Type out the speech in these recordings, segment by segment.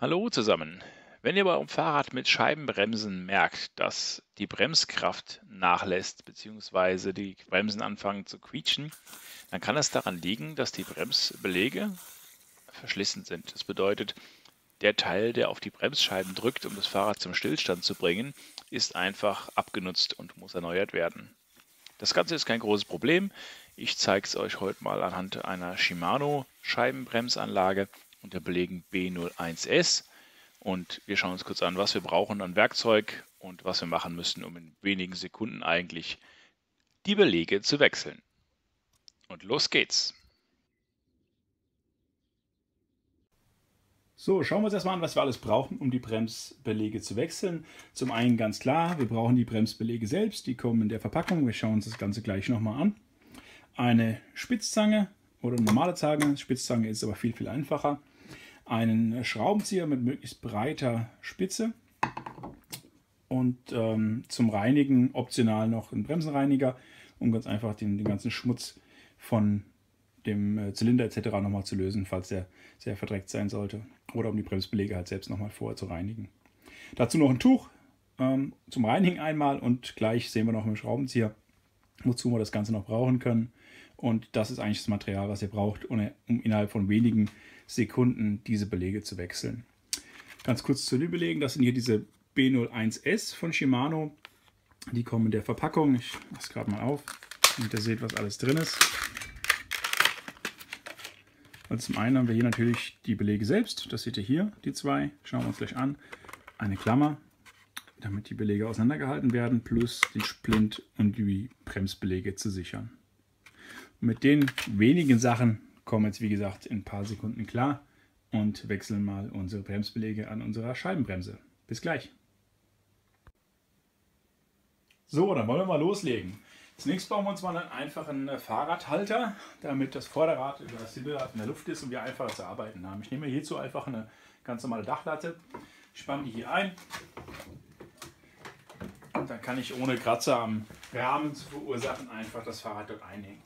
Hallo zusammen. Wenn ihr bei eurem Fahrrad mit Scheibenbremsen merkt, dass die Bremskraft nachlässt bzw. die Bremsen anfangen zu quietschen, dann kann es daran liegen, dass die Bremsbeläge verschlissen sind. Das bedeutet, der Teil, der auf die Bremsscheiben drückt, um das Fahrrad zum Stillstand zu bringen, ist einfach abgenutzt und muss erneuert werden. Das Ganze ist kein großes Problem. Ich zeige es euch heute mal anhand einer Shimano Scheibenbremsanlage unter Belegen B01S. Und wir schauen uns kurz an, was wir brauchen an Werkzeug und was wir machen müssen, um in wenigen Sekunden eigentlich die Belege zu wechseln. Und los geht's. So, schauen wir uns erstmal an, was wir alles brauchen, um die Bremsbeläge zu wechseln. Zum einen ganz klar, wir brauchen die Bremsbeläge selbst, die kommen in der Verpackung. Wir schauen uns das Ganze gleich nochmal an. Eine Spitzzange oder eine normale Zange, Spitzzange ist aber viel einfacher. Einen Schraubenzieher mit möglichst breiter Spitze und zum Reinigen optional noch einen Bremsenreiniger, um ganz einfach den ganzen Schmutz von dem Zylinder etc. nochmal zu lösen, falls der sehr verdreckt sein sollte. Oder um die Bremsbeläge halt selbst nochmal vorher zu reinigen. Dazu noch ein Tuch zum Reinigen einmal und gleich sehen wir noch mit dem Schraubenzieher, wozu wir das Ganze noch brauchen können. Und das ist eigentlich das Material, was ihr braucht, um innerhalb von wenigen Sekunden diese Belege zu wechseln. Ganz kurz zu den Belegen, das sind hier diese B01S von Shimano. Die kommen in der Verpackung. Ich mache es gerade mal auf, damit ihr seht, was alles drin ist. Also zum einen haben wir hier natürlich die Belege selbst, das seht ihr hier, die zwei, schauen wir uns gleich an. Eine Klammer, damit die Belege auseinandergehalten werden, plus den Splint und die Bremsbeläge zu sichern. Und mit den wenigen Sachen kommen wir jetzt wie gesagt in ein paar Sekunden klar und wechseln mal unsere Bremsbeläge an unserer Scheibenbremse. Bis gleich. So, dann wollen wir mal loslegen. Zunächst bauen wir uns mal einen einfachen Fahrradhalter, damit das Vorderrad über das Hinterrad in der Luft ist und wir einfacher zu arbeiten haben. Ich nehme hierzu einfach eine ganz normale Dachlatte, spanne die hier ein und dann kann ich ohne Kratzer am Rahmen zu verursachen einfach das Fahrrad dort einhängen.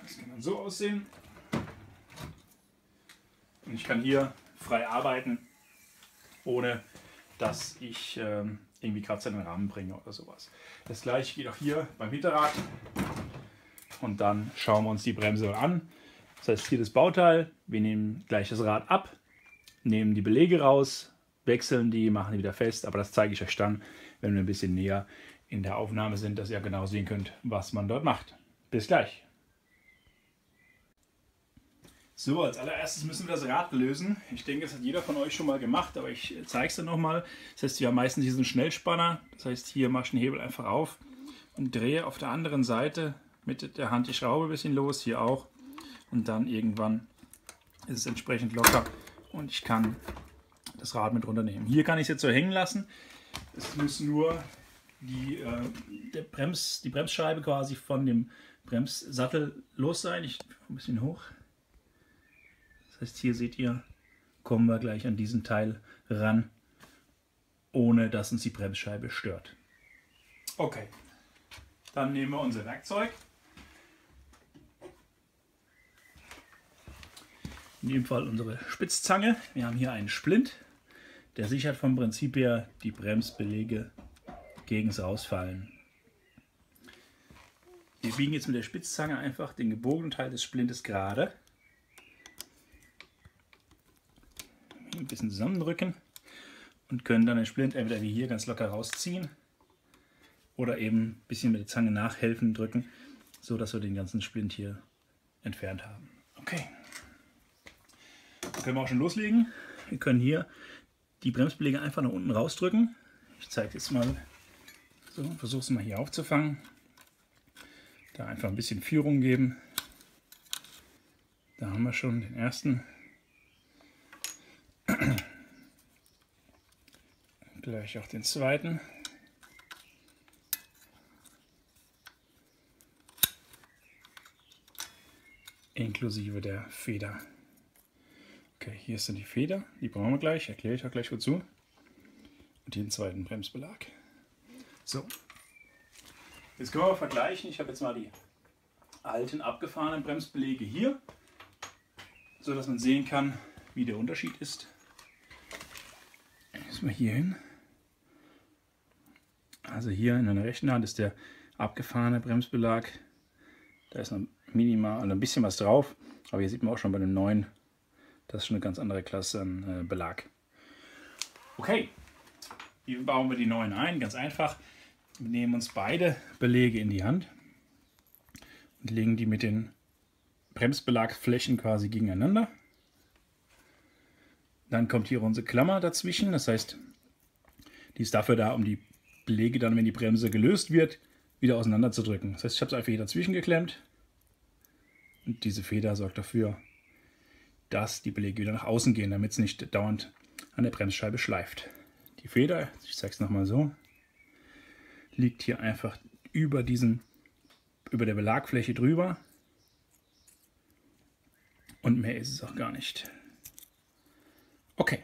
Das kann dann so aussehen und ich kann hier frei arbeiten, ohne dass ich irgendwie Kratzer in den Rahmen bringe oder sowas. Das gleiche geht auch hier beim Hinterrad. Und dann schauen wir uns die Bremse an. Das heißt, hier das Bauteil. Wir nehmen gleich das Rad ab, nehmen die Belege raus, wechseln die, machen die wieder fest. Aber das zeige ich euch dann, wenn wir ein bisschen näher in der Aufnahme sind, dass ihr genau sehen könnt, was man dort macht. Bis gleich. So, als allererstes müssen wir das Rad lösen. Ich denke, das hat jeder von euch schon mal gemacht, aber ich zeige es dann nochmal. Das heißt, wir haben meistens diesen Schnellspanner. Das heißt, hier mache ich den Hebel einfach auf und drehe auf der anderen Seite mit der Hand die Schraube ein bisschen los, hier auch. Und dann irgendwann ist es entsprechend locker und ich kann das Rad mit runternehmen. Hier kann ich es jetzt so hängen lassen. Es muss nur die Bremsscheibe quasi von dem Bremssattel los sein. Ich ein bisschen hoch. Das heißt, hier seht ihr, kommen wir gleich an diesen Teil ran, ohne dass uns die Bremsscheibe stört. Okay, dann nehmen wir unser Werkzeug. In dem Fall unsere Spitzzange. Wir haben hier einen Splint, der sichert vom Prinzip her die Bremsbeläge gegen das Rausfallen. Wir biegen jetzt mit der Spitzzange einfach den gebogenen Teil des Splintes gerade. Ein bisschen zusammendrücken und können dann den Splint entweder wie hier ganz locker rausziehen oder eben ein bisschen mit der Zange nachhelfen, drücken, so dass wir den ganzen Splint hier entfernt haben. Okay, dann können wir auch schon loslegen. Wir können hier die Bremsbeläge einfach nach unten rausdrücken. Ich zeige jetzt mal, so, versuche es mal hier aufzufangen. Da einfach ein bisschen Führung geben. Da haben wir schon den ersten. Gleich auch den zweiten. Inklusive der Feder. Okay, hier ist dann die Feder, die brauchen wir gleich, erkläre ich auch gleich wozu. Und hier den zweiten Bremsbelag. So, jetzt können wir vergleichen. Ich habe jetzt mal die alten abgefahrenen Bremsbeläge hier, so dass man sehen kann, wie der Unterschied ist. Erstmal hier hin. Also hier in der rechten Hand ist der abgefahrene Bremsbelag. Da ist noch minimal ein bisschen was drauf, aber hier sieht man auch schon bei dem neuen, das ist schon eine ganz andere Klasse an Belag. Okay, wie bauen wir die neuen ein? Ganz einfach. Wir nehmen uns beide Belege in die Hand und legen die mit den Bremsbelagflächen quasi gegeneinander. Dann kommt hier unsere Klammer dazwischen, das heißt, die ist dafür da, um die Belege dann, wenn die Bremse gelöst wird, wieder auseinander zu drücken. Das heißt, ich habe es einfach hier dazwischen geklemmt und diese Feder sorgt dafür, dass die Belege wieder nach außen gehen, damit es nicht dauernd an der Bremsscheibe schleift. Die Feder, ich zeige es nochmal so, liegt hier einfach über der Belagfläche drüber und mehr ist es auch gar nicht. Okay.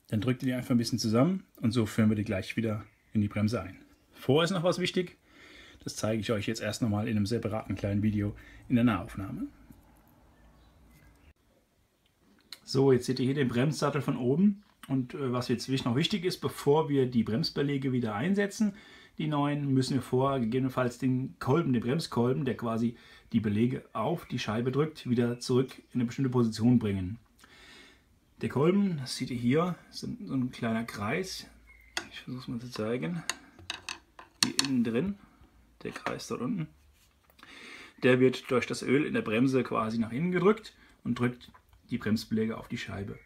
Dann drückt ihr die einfach ein bisschen zusammen und so führen wir die gleich wieder in die Bremse ein. Vorher ist noch was wichtig, das zeige ich euch jetzt erst nochmal in einem separaten kleinen Video in der Nahaufnahme. So, jetzt seht ihr hier den Bremssattel von oben und was jetzt noch wichtig ist, bevor wir die Bremsbeläge wieder einsetzen, die neuen, müssen wir vorher gegebenenfalls den Kolben, den Bremskolben, der quasi die Belege auf die Scheibe drückt, wieder zurück in eine bestimmte Position bringen. Der Kolben, das seht ihr hier, ist so ein kleiner Kreis. Ich versuche es mal zu zeigen. Hier innen drin, der Kreis dort unten. Der wird durch das Öl in der Bremse quasi nach innen gedrückt und drückt die Bremsbeläge auf die Scheibe.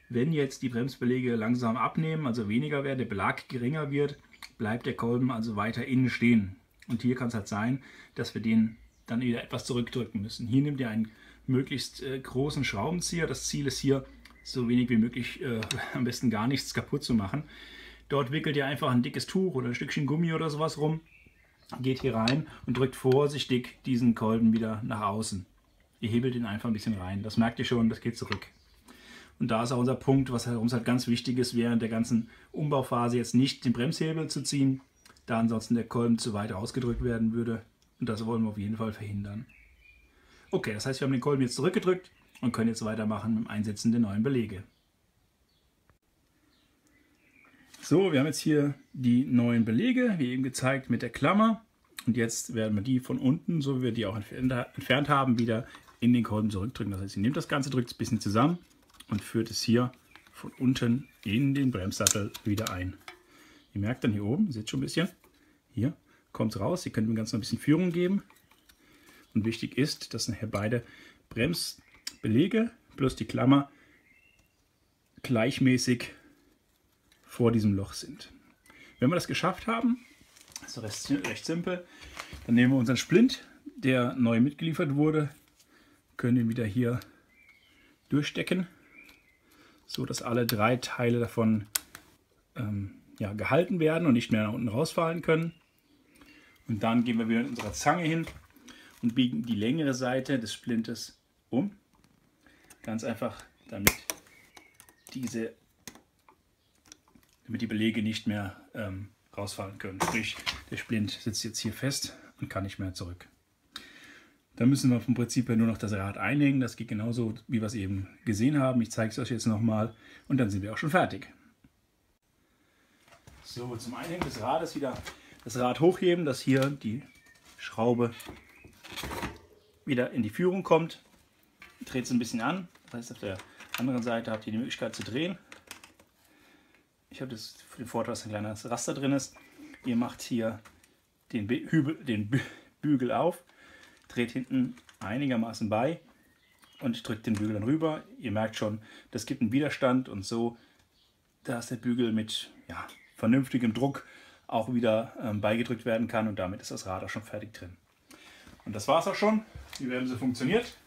Wenn jetzt die Bremsbeläge langsam abnehmen, also weniger werden, der Belag geringer wird, bleibt der Kolben also weiter innen stehen. Und hier kann es halt sein, dass wir den dann wieder etwas zurückdrücken müssen. Hier nehmt ihr einen möglichst großen Schraubenzieher. Das Ziel ist hier, so wenig wie möglich, am besten gar nichts kaputt zu machen. Dort wickelt ihr einfach ein dickes Tuch oder ein Stückchen Gummi oder sowas rum, geht hier rein und drückt vorsichtig diesen Kolben wieder nach außen. Ihr hebelt ihn einfach ein bisschen rein. Das merkt ihr schon, das geht zurück. Und da ist auch unser Punkt, warum es halt ganz wichtig ist, während der ganzen Umbauphase jetzt nicht den Bremshebel zu ziehen, da ansonsten der Kolben zu weit ausgedrückt werden würde. Und das wollen wir auf jeden Fall verhindern. Okay, das heißt, wir haben den Kolben jetzt zurückgedrückt und können jetzt weitermachen mit dem Einsetzen der neuen Belege. So, wir haben jetzt hier die neuen Belege, wie eben gezeigt, mit der Klammer. Und jetzt werden wir die von unten, so wie wir die auch entfernt haben, wieder in den Kolben zurückdrücken. Das heißt, ihr nehmt das Ganze, drückt es ein bisschen zusammen und führt es hier von unten in den Bremssattel wieder ein. Ihr merkt dann hier oben, seht schon ein bisschen, hier kommt es raus. Ihr könnt dem Ganzen ein bisschen Führung geben. Und wichtig ist, dass nachher beide Bremsbelege plus die Klammer gleichmäßig vor diesem Loch sind. Wenn wir das geschafft haben, ist recht simpel, dann nehmen wir unseren Splint, der neu mitgeliefert wurde, können ihn wieder hier durchstecken, so dass alle drei Teile davon gehalten werden und nicht mehr nach unten rausfallen können. Und dann gehen wir wieder mit unserer Zange hin und biegen die längere Seite des Splintes um. Ganz einfach, damit die Belege nicht mehr rausfallen können. Sprich, der Splint sitzt jetzt hier fest und kann nicht mehr zurück. Dann müssen wir vom Prinzip her nur noch das Rad einhängen. Das geht genauso, wie wir es eben gesehen haben. Ich zeige es euch jetzt nochmal und dann sind wir auch schon fertig. So, zum Einhängen des Rades wieder das Rad hochheben, dass hier die Schraube wieder in die Führung kommt. Dreht es ein bisschen an. Das heißt, auf der anderen Seite habt ihr die Möglichkeit zu drehen. Ich habe das für den Vorteil, dass ein kleines Raster drin ist. Ihr macht hier den Bügel auf, dreht hinten einigermaßen bei und drückt den Bügel dann rüber. Ihr merkt schon, das gibt einen Widerstand und so, dass der Bügel mit vernünftigem Druck auch wieder beigedrückt werden kann und damit ist das Rad auch schon fertig drin. Und das war es auch schon. Die Bremse funktioniert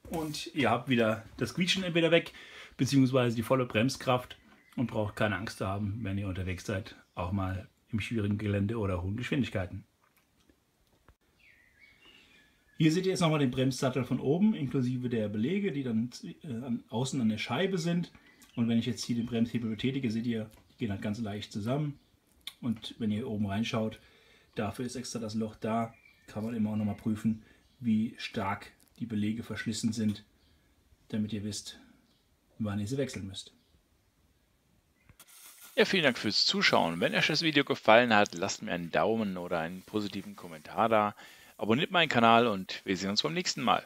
und ihr habt wieder das Quietschen entweder weg, beziehungsweise die volle Bremskraft und braucht keine Angst zu haben, wenn ihr unterwegs seid, auch mal im schwierigen Gelände oder hohen Geschwindigkeiten. Hier seht ihr jetzt nochmal den Bremssattel von oben, inklusive der Belege, die dann außen an der Scheibe sind. Und wenn ich jetzt hier den Bremshebel betätige, seht ihr, die gehen halt ganz leicht zusammen. Und wenn ihr hier oben reinschaut, dafür ist extra das Loch da, kann man immer auch nochmal prüfen, wie stark die Belege verschlissen sind, damit ihr wisst, wann ihr sie wechseln müsst. Ja, vielen Dank fürs Zuschauen. Wenn euch das Video gefallen hat, lasst mir einen Daumen oder einen positiven Kommentar da. Abonniert meinen Kanal und wir sehen uns beim nächsten Mal.